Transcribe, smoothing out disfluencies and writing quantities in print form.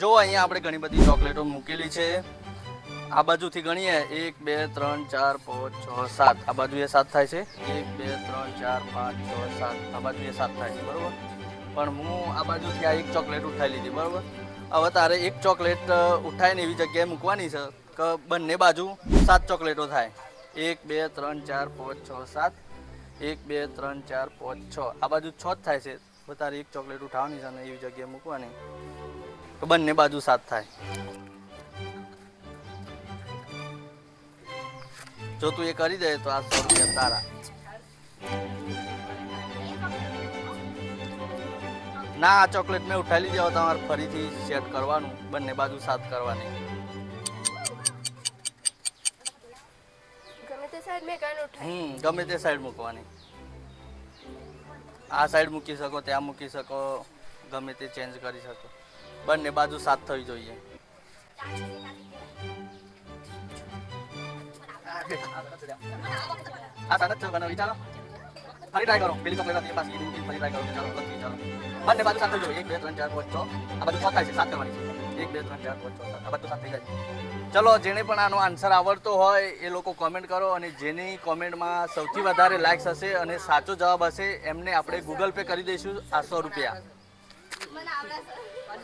જો અહીંયા આપણે ઘણી બધી ચોકલેટો મૂકેલી છે. આ બાજુથી ગણીએ 1 2 3 4 5 6 7. આ બાજુ એ 7 થાય છે. 1 2 3 4 5 6 7. આ બાજુ એ 7 થાય છે, બરોબર. પણ હું આ બાજુથી આ એક ચોકલેટ ઉઠાવી લીધી, બરોબર. હવે તારે એક ચોકલેટ ઉઠાવીને એવી જગ્યાએ મૂકવાની છે કે બંને બાજુ 7 ચોકલેટો થાય. 1 2 3 4 5 6 7. 1 2 3 4 5 6. આ બાજુ 6 જ થાય છે. હવે તારે એક ચોકલેટ ઉઠાવવાની છે અને એવી જગ્યાએ મૂકવાની કે બંને બાજુ 7 થાય. જો તું એ કરી દે તો આ 100 રૂપિયા તારા. ના, આ ચોકલેટ મેં ઉઠાવી લીધી. હવે તમારે ફરીથી સેટ કરવાનું, બંને બાજુ 7 કરવાની. ગમે તે સાઈડ મૂકવાની. આ સાઈડ મૂકી શકો, ત્યાં મૂકી શકો, ગમે તે ચેન્જ કરી શકો. બંને બાજુ 7 થવી જોઈએ. આ સાડા 6 બનાવી, ચાલો ફરી ટ્રાય કરો. પેલી ચોકલેટ હતી પાછી ફરી ટ્રાય કરો. ચાલો લખી, ચાલો બંને બાજુ 7 થવી જોઈએ. 1 2 3 4 5 6. આ બાજુ 6 થાય છે, 7 કરવાની છે. 1 2 3 4 5 6 7. આ બાજુ 7 થઈ જાય. ચલો, જેને પણ આનો આન્સર આવડતો હોય એ લોકો કોમેન્ટ કરો, અને જેની કોમેન્ટમાં સૌથી વધારે લાઇક્સ હશે અને સાચો જવાબ હશે એમને આપણે ગૂગલ પે કરી દઈશું આ 100 રૂપિયા.